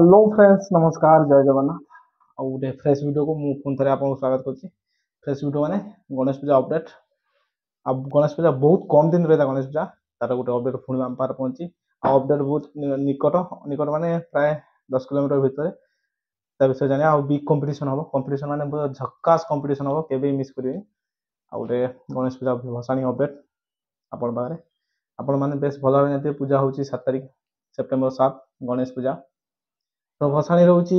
Hello friends, नमस्कार, जय जगन्नाथ। ଆଉ ଗୋଟେ ଫ୍ରେଶ୍ ଭିଡ଼ିଓକୁ ମୁଁ ପୁଣି ଥରେ ଆପଣଙ୍କୁ ସ୍ୱାଗତ କରୁଛି। ଫ୍ରେଶ୍ ଭିଡ଼ିଓ ମାନେ ଗଣେଶ ପୂଜା ଅପଡ଼େଟ୍। ଆଉ ଗଣେଶ ପୂଜା ବହୁତ କମ୍ ଦିନ ରହିଲା। ଗଣେଶ ପୂଜା ତାର ଗୋଟେ ଅପଡ଼େଟ୍ ପୁଣି ଆମ ପାଖରେ ପହଞ୍ଚିଛି। ଆଉ ଅପଡ଼େଟ୍ ବହୁତ ନିକଟ ମାନେ ପ୍ରାୟ 10 କିଲୋମିଟର ଭିତରେ। ତା ବିଷୟରେ ଜାଣିବା। ଆଉ ବିଗ୍ କମ୍ପିଟିସନ୍ ହେବ। କମ୍ପିଟିସନ୍ ମାନେ ପୁରା ଝକାସ୍ କମ୍ପିଟିସନ୍ ହେବ, କେବେ ବି ମିସ୍ କରିବେନି। ଆଉ ଗୋଟେ ଗଣେଶ ପୂଜା ଭସାଣି ଅପଡ଼େଟ୍ ଆପଣଙ୍କ ପାଖରେ। ଆପଣମାନେ ବେଶ ଭଲ ଭାବେ ଜାଣିଥିବେ, ପୂଜା ହେଉଛି 7 ତାରିଖ ସେପ୍ଟେମ୍ବର 7 ଗଣେଶ ପୂଜା। ତ ଭସାଣି ରହୁଛି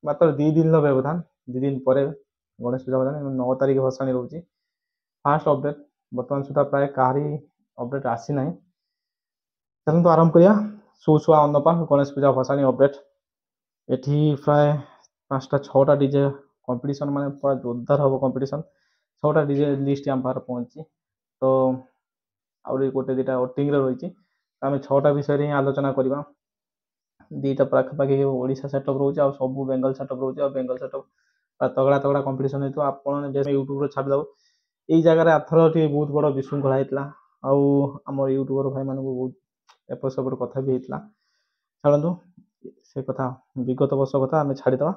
ମାତ୍ର 2 ଦିନର ବ୍ୟବଧାନ। 2 ଦିନ ପରେ ଗଣେଶ ପୂଜା ଭସାଣି 9 ତାରିଖ ଭସାଣି ରହୁଛି। ଫାଷ୍ଟ ଅପଡ଼େଟ୍ ବର୍ତ୍ତମାନ ସୁଦ୍ଧା ପ୍ରାୟ କାହାରି ଅପଡ଼େଟ୍ ଆସିନାହିଁ। ଚାଲନ୍ତୁ ଆରମ୍ଭ କରିବା। ସୁସୁଆ ଅନ୍ନପା ଗଣେଶ ପୂଜା ଭସାଣି ଅପଡ଼େଟ୍। ଏଠି ପ୍ରାୟ 5ଟା 6ଟା ଡିଜେ କମ୍ପିଟିସନ୍, ମାନେ ପୁରା ଜୋରଦାର ହେବ କମ୍ପିଟିସନ୍। 6ଟା ଡିଜେ ଲିଷ୍ଟ ଆମ ପାଖରେ ପହଞ୍ଚିଛି। ତ ଆହୁରି ଗୋଟେ ଦୁଇଟା ଓଟିଂରେ ରହିଛି। ଆମେ 6ଟା ବିଷୟରେ ହିଁ ଆଲୋଚନା କରିବା। 2ଟା ପାଖାପାଖି ଓଡ଼ିଶା ସେଟଅପ୍ ରହୁଛି, ଆଉ ସବୁ ବେଙ୍ଗଲ ସେଟଅପ୍ ରହୁଛି। ଆଉ ବେଙ୍ଗଲ ସେଟଅପ୍ ତଗଡ଼ା କମ୍ପିଟିସନ୍ ହେଇଥିବ। ଆପଣ ୟୁଟ୍ୟୁବରେ ଛାଡ଼ିଦେବ। ଏଇ ଜାଗାରେ ଆରଥର ଟିକେ ବହୁତ ବଡ଼ ବିଶୃଙ୍ଖଳା ହେଇଥିଲା। ଆଉ ଆମର ୟୁଟ୍ୟୁବର ଭାଇମାନଙ୍କୁ ବହୁତ ଏପଟ ସେପଟ କଥା ବି ହେଇଥିଲା। ଛାଡ଼ନ୍ତୁ ସେ କଥା, ବିଗତ ବର୍ଷ କଥା ଆମେ ଛାଡ଼ିଦେବା।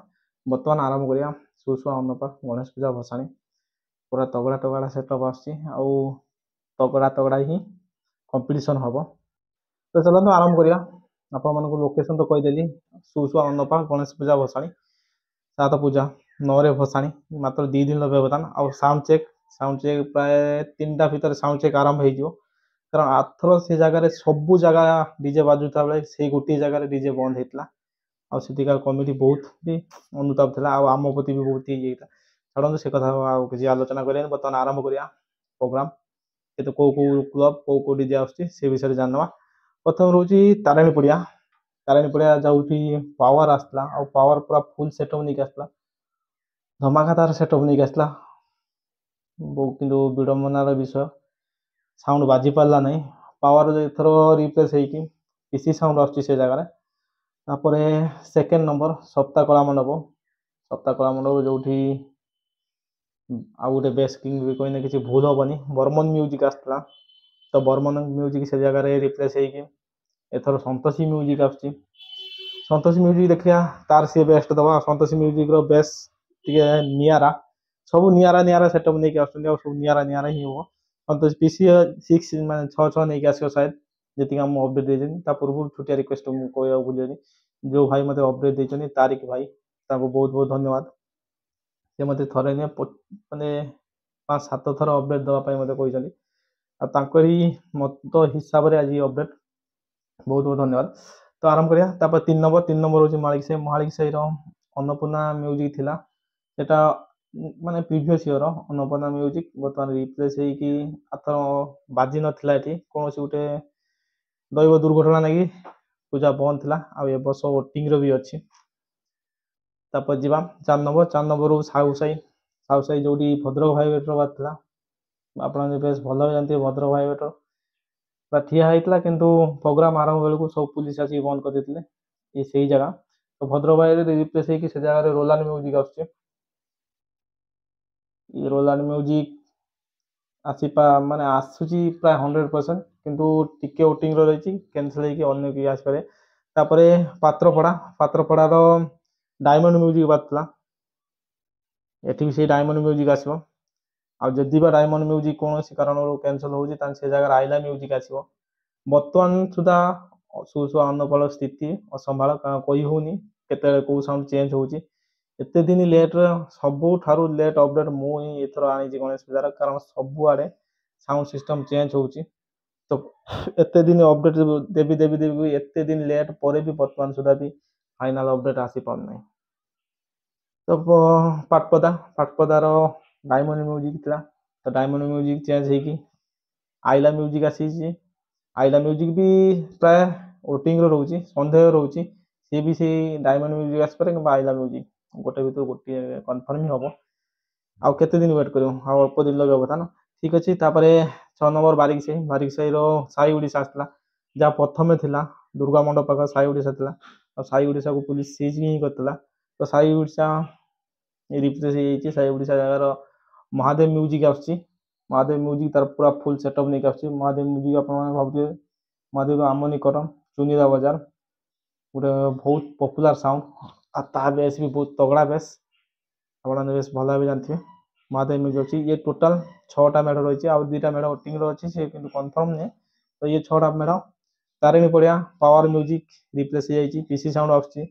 ବର୍ତ୍ତମାନ ଆରମ୍ଭ କରିବା ସୁସୁଆ ଅନ୍ନପା ଗଣେଶ ପୂଜା ଭସାଣି। ପୁରା ତଗଡ଼ା ସେଟଅପ୍ ଆସୁଛି, ଆଉ ତଗଡ଼ା ହିଁ କମ୍ପିଟିସନ୍ ହେବ। ତ ଚାଲନ୍ତୁ ଆରମ୍ଭ କରିବା। ଆପଣମାନଙ୍କୁ ଲୋକେସନ୍ ତ କହିଦେଲି, ସୁସୁଆ ଅନ୍ନପା ଗଣେଶ ପୂଜା ଭସାଣି। 7 ପୂଜା 9ରେ ଭସାଣି, ମାତ୍ର 2 ଦିନର ବ୍ୟବଧାନ। ଆଉ ସାଉଣ୍ଡ ଚେକ୍ ପ୍ରାୟ 3ଟା ଭିତରେ ସାଉଣ୍ଡ ଚେକ୍ ଆରମ୍ଭ ହେଇଯିବ। କାରଣ ଆରଥର ସେ ଜାଗାରେ ସବୁ ଜାଗା ଡିଜେ ବାଜୁଥିବା ବେଳେ ସେଇ ଗୋଟିଏ ଜାଗାରେ ଡିଜେ ବନ୍ଦ ହେଇଥିଲା। ଆଉ ସେଠିକାର କମିଟି ବହୁତ ବି ଅନୁତାପ ଥିଲା, ଆଉ ଆମ ପ୍ରତି ବି ବହୁତ ଇଏ ହେଇଥିଲା। ଛାଡ଼ନ୍ତୁ ସେ କଥା ଆଉ କିଛି ଆଲୋଚନା କରିବାନି। ବର୍ତ୍ତମାନ ଆରମ୍ଭ କରିବା ପ୍ରୋଗ୍ରାମ୍। କେତେ କେଉଁ କ୍ଲବ୍ କେଉଁ ଡିଜେ ଆସୁଛି ସେ ବିଷୟରେ ଜାଣିନେବା। ପ୍ରଥମେ ରହୁଛି ତାରିଣୀ ପଡ଼ିଆ ଯୋଉଠି ପାୱାର ଆସିଥିଲା। ଆଉ ପାୱାର ପୁରା ଫୁଲ୍ ସେଟଅପ୍ ନେଇକି ଆସିଥିଲା, ଧମାକାଦାର ସେଟଅପ୍ ନେଇକି ଆସିଥିଲା। କିନ୍ତୁ ବିଡ଼ମ୍ବନାର ବିଷୟ, ସାଉଣ୍ଡ ବାଜି ପାରିଲା ନାହିଁ। ପାୱାର ଏଥର ରିପ୍ଲେସ୍ ହେଇକି ପିସି ସାଉଣ୍ଡ ଆସୁଛି ସେ ଜାଗାରେ। ତାପରେ ସେକେଣ୍ଡ ନମ୍ବର ସପ୍ତା କଳା ମଣ୍ଡପ ଯୋଉଠି ଆଉ ଗୋଟେ ବେସ୍ କିଙ୍ଗ ବି କହିଲେ କିଛି ଭୁଲ ହେବନି, ବର୍ମନ ମ୍ୟୁଜିକ୍ ଆସିଥିଲା। ତ ବର୍ମନ ମ୍ୟୁଜିକ୍ ସେ ଜାଗାରେ ରିପ୍ଲେସ୍ ହେଇକି ଏଥର ସନ୍ତୋଷୀ ମ୍ୟୁଜିକ୍ ଆସୁଛି। ସନ୍ତୋଷୀ ମ୍ୟୁଜିକ୍ ଦେଖିବା ତାର ସିଏ ବେଷ୍ଟ ଦେବା। ସନ୍ତୋଷୀ ମ୍ୟୁଜିକ୍ର ବେସ୍ ଟିକେ ନିଆରା, ସବୁ ନିଆରା ସେଟଅପ୍ ନେଇକି ଆସୁଛନ୍ତି। ଆଉ ସବୁ ନିଆରା ହିଁ ହେବ। ସନ୍ତୋଷୀ ପିସି 6 ମାନେ 6 ନେଇକି ଆସିବ ସାୟଦ, ଯେତିକି ଆମ ଅପଡ଼େଟ୍ ଦେଇଛନ୍ତି। ତା ପୂର୍ବରୁ ଛୋଟିଆ ରିକ୍ୱେଷ୍ଟ ମୁଁ କହିବାକୁ ଭୁଲିଗଲି, ଯେଉଁ ଭାଇ ମୋତେ ଅପଡ଼େଟ୍ ଦେଇଛନ୍ତି ତାରିକ ଭାଇ, ତାଙ୍କୁ ବହୁତ ବହୁତ ଧନ୍ୟବାଦ। ସେ ମୋତେ ଥରେ ନୁହେଁ ମାନେ 5-7 ଥର ଅପଡ଼େଟ୍ ଦେବା ପାଇଁ ମୋତେ କହିଛନ୍ତି। ଆଉ ତାଙ୍କରି ମତ ହିସାବରେ ଆଜି ଅପଡ଼େଟ୍, ବହୁତ ବହୁତ ଧନ୍ୟବାଦ। ତ ଆରମ୍ଭ କରିବା। ତାପରେ 3 ନମ୍ବର ହେଉଛି ମହାଳିକ ସାହିର ଅନ୍ନପୂର୍ଣ୍ଣା ମ୍ୟୁଜିକ୍ ଥିଲା। ସେଟା ମାନେ ପ୍ରିଭିୟସ୍ ଇୟର ଅନ୍ନପୂର୍ଣ୍ଣା ମ୍ୟୁଜିକ୍ ବର୍ତ୍ତମାନ ରିପ୍ଲେସ୍ ହେଇକି ଆଥର ବାଜି ନଥିଲା। ଏଠି କୌଣସି ଗୋଟେ ଦୈବ ଦୁର୍ଘଟଣା ଲାଗି ପୂଜା ବନ୍ଦ ଥିଲା। ଆଉ ଏ ବର୍ଷ ଓଟିଂର ବି ଅଛି। ତାପରେ ଯିବା 4 ନମ୍ବରରୁ ସାହୁ ସାହି ଯୋଉଠି ଭଦ୍ରକ ଭାଇବେଟର ବାଜିଥିଲା। ଆପଣ ବେଶ ଭଲ ଭାବେ ଜାଣିଥିବେ ଭଦ୍ରକ ଭାଇବେଟର ବା ଠିଆ ହେଇଥିଲା, କିନ୍ତୁ ପ୍ରୋଗ୍ରାମ ଆରମ୍ଭ ବେଳକୁ ସବୁ ପୁଲିସ ଆସିକି ବନ୍ଦ କରିଦେଇଥିଲେ। ସେଇ ଜାଗା ତ ଭଦ୍ରକ ଭାଇରେ ରିପ୍ଲେସ୍ ହେଇକି ସେ ଜାଗାରେ ରୋଲାଣ୍ଡ ମ୍ୟୁଜିକ୍ ଆସୁଛି। ରୋଲାଣ୍ଡ ମ୍ୟୁଜିକ୍ ଆସୁଛି ପ୍ରାୟ 100%, କିନ୍ତୁ ଟିକେ ଓଟିଂର ରହିଛି, କ୍ୟାନସେଲ୍ ହେଇକି ଅନ୍ୟ କିଏ ଆସିପାରେ। ତାପରେ ପାତ୍ରପଡ଼ାର ଡାଇମଣ୍ଡ ମ୍ୟୁଜିକ୍ ବାଜିଥିଲା। ଏଠି ବି ସେଇ ଡାଇମଣ୍ଡ ମ୍ୟୁଜିକ୍ ଆସିବ। ଆଉ ଯଦି ବା ଡାଇମଣ୍ଡ ମ୍ୟୁଜିକ୍ କୌଣସି କାରଣରୁ କ୍ୟାନସେଲ୍ ହେଉଛି, ତାହେଲେ ସେ ଜାଗାରେ ଆଇଲା ମ୍ୟୁଜିକ୍ ଆସିବ। ବର୍ତ୍ତମାନ ସୁଦ୍ଧା ସୁସୁଆ ଅନ୍ନପାଳ ସ୍ଥିତି ଅସମ୍ଭାଳ, କାରଣ କହି ହେଉନି କେତେବେଳେ କେଉଁ ସାଉଣ୍ଡ ଚେଞ୍ଜ ହେଉଛି। ଏତେ ଦିନ ଲେଟ୍ରେ, ସବୁଠାରୁ ଲେଟ୍ ଅପଡ଼େଟ୍ ମୁଁ ହିଁ ଏଥର ଆଣିଛି ଗଣେଶ ପୂଜାର, କାରଣ ସବୁଆଡ଼େ ସାଉଣ୍ଡ ସିଷ୍ଟମ୍ ଚେଞ୍ଜ ହେଉଛି। ତ ଏତେ ଦିନ ଅପଡ଼େଟ୍ ଦେବି ଏତେ ଦିନ ଲେଟ୍ ପରେ ବି ବର୍ତ୍ତମାନ ସୁଦ୍ଧା ବି ଫାଇନାଲ୍ ଅପଡ଼େଟ୍ ଆସିପାରୁନାହିଁ। ତ ପାଟପଦାର ଡାଇମଣ୍ଡ ମ୍ୟୁଜିକ୍ ଥିଲା। ତ ଡାଇମଣ୍ଡ ମ୍ୟୁଜିକ୍ ଚେଞ୍ଜ ହେଇକି ଆଇଲା ମ୍ୟୁଜିକ୍ ଆସିଛି। ଆଇଲା ମ୍ୟୁଜିକ୍ ବି ପ୍ରାୟ ଓଟିଂର ରହୁଛି, ସନ୍ଦେହ ରହୁଛି ସିଏ ବି ସେଇ ଡାଇମଣ୍ଡ ମ୍ୟୁଜିକ୍ ଆସିପାରେ କିମ୍ବା ଆଇଲା ମ୍ୟୁଜିକ୍, ଗୋଟେ ଭିତରୁ ଗୋଟିଏ କନଫର୍ମ ହିଁ ହେବ। ଆଉ କେତେ ଦିନ ୱେଟ୍ କରିବ, ଆଉ ଅଳ୍ପ ଦିନର ବ୍ୟବଧାନ। ଠିକ୍ ଅଛି। ତାପରେ 6 ନମ୍ବର ବାରିକ ସାହିର ସାଇ ଓଡ଼ିଶା ଆସିଥିଲା, ଯାହା ପ୍ରଥମେ ଥିଲା ଦୁର୍ଗା ମଣ୍ଡପ ପାଖ ସାଇ ଓଡ଼ିଶା ଥିଲା। ଆଉ ସାଇ ଓଡ଼ିଶାକୁ ପୁଲିସ ସିଜ୍ ହିଁ କରିଥିଲା। ତ ସାଇ ଓଡ଼ିଶା ରିପ୍ଲେସ୍ ହେଇଯାଇଛି। ସାଇ ଓଡ଼ିଶା ଜାଗାର ମହାଦେବ ମ୍ୟୁଜିକ୍ ଆସୁଛି। ମହାଦେବ ମ୍ୟୁଜିକ୍ ତାର ପୁରା ଫୁଲ୍ ସେଟଅପ୍ ନେଇକି ଆସୁଛି। ମହାଦେବ ମ୍ୟୁଜିକ୍ ଆପଣମାନେ ଭାବୁଥିବେ ମହାଦେବ ଆମ ନିକଟ ଚୁନିରା ବଜାର, ଗୋଟେ ବହୁତ ପପୁଲାର ସାଉଣ୍ଡ ଆଉ ତା ବେସ୍ ବି ବହୁତ ତଗଡ଼ା ବେସ୍। ଆପଣମାନେ ବେଶ ଭଲ ଭାବେ ଜାଣିଥିବେ ମହାଦେବ ମ୍ୟୁଜିକ୍ ଅଛି। ଇଏ ଟୋଟାଲ 6ଟା ମେଢ଼ ରହିଛି, ଆଉ 2ଟା ମେଢ଼ ୱେଟିଂରେ ଅଛି, ସେ କିନ୍ତୁ କନଫର୍ମ ନୁହେଁ। ତ ଇଏ 6ଟା ମେଢ଼। ତାରିଣୀ ପଡ଼ିଆ ପାୱାର ମ୍ୟୁଜିକ୍ ରିପ୍ଲେସ୍ ହେଇଯାଇଛି, ପିସି ସାଉଣ୍ଡ ଆସୁଛି।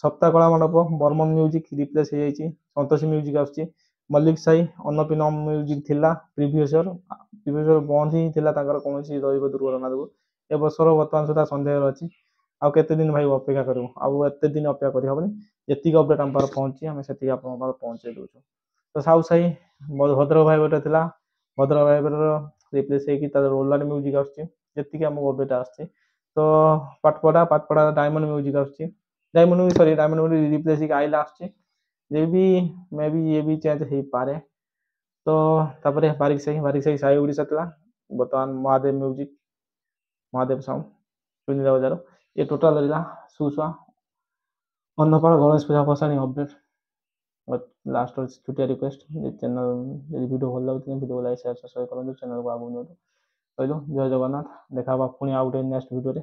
ସପ୍ତା କଳା ମଣ୍ଡପ ବର୍ମନ ମ୍ୟୁଜିକ୍ ରିପ୍ଲେସ୍ ହେଇଯାଇଛି, ସନ୍ତୋଷୀ ମ୍ୟୁଜିକ୍ ଆସୁଛି। ମଲ୍ଲିକ ସାହି ଅନପିନମ ମ୍ୟୁଜିକ୍ ଥିଲା ପ୍ରିଭିୟସର ବନ୍ଦ ହିଁ ଥିଲା ତାଙ୍କର କୌଣସି ଦୈବ ଦୁର୍ଘଟଣା ଯୋଗୁଁ। ଏ ବର୍ଷର ବର୍ତ୍ତମାନ ସୁଦ୍ଧା ସନ୍ଦେହରେ ଅଛି। ଆଉ କେତେ ଦିନ ଭାଇ ଅପେକ୍ଷା କରିବୁ? ଆଉ ଏତେ ଦିନ ଅପେକ୍ଷା କରିହେବନି। ଯେତିକି ଅପଡେଟ୍ ଆମ ପାଖରେ ପହଞ୍ଚି ଆମେ ସେତିକି ଆପଣଙ୍କ ପାଖରେ ପହଞ୍ଚେଇ ଦେଉଛୁ। ତ ସାହୁ ସାହି ଭଦ୍ରକ ଭାଇ ଗୋଟେ ଥିଲା, ଭଦ୍ରକ ଭାଇର ରିପ୍ଲେସ୍ ହେଇକି ତାର ରୋଲାଣ୍ଡ ମ୍ୟୁଜିକ୍ ଆସୁଛି। ଯେତିକି ଆମକୁ ଅପଡେଟ୍ ଆସିଛି। ତ ପାଟପଡ଼ା ଡାଇମଣ୍ଡ ମ୍ୟୁଜିକ୍ ଆସୁଛି। ଡାଇମଣ୍ଡ ରିପ୍ଲେସ୍ ହେଇକି ଆଇଲା ଆସୁଛି। ये भी ମେ ବି ଇଏ ବି ଚେଞ୍ଜ ହେଇପାରେ। ତ ତାପରେ ବାରିକ ସାହି ସାଇ ଓଡ଼ିଶା ଥିଲା, ବର୍ତ୍ତମାନ ମହାଦେବ ମ୍ୟୁଜିକ୍ ମହାଦେବ ସାଉଣ୍ଡ ଚୁନିଲା ବଜାର। ଏ ଟୋଟାଲ ରହିଲା ସୁସୁଆ ଅନ୍ନପାଳ ଗଣେଶ ପୂଜା ଭସାଣି ଅପଡେଟ୍। ଲାଷ୍ଟ ଛୋଟିଆ ରିକ୍ୱେଷ୍ଟ, ଚ୍ୟାନେଲ ଯଦି ଭିଡ଼ିଓ ଭଲ ଲାଗୁଛି ଭିଡ଼ିଓ ଲାଇକ୍ ସେୟାର ସବସ୍କ୍ରାଇବ କରନ୍ତୁ, ଚ୍ୟାନେଲକୁ ଆଗକୁ ନିଅନ୍ତୁ। କହିଲୁ ଜୟ ଜଗନ୍ନାଥ। ଦେଖା ହେବା ପୁଣି ଆଉ ଗୋଟେ ନେକ୍ସଟ ଭିଡ଼ିଓରେ।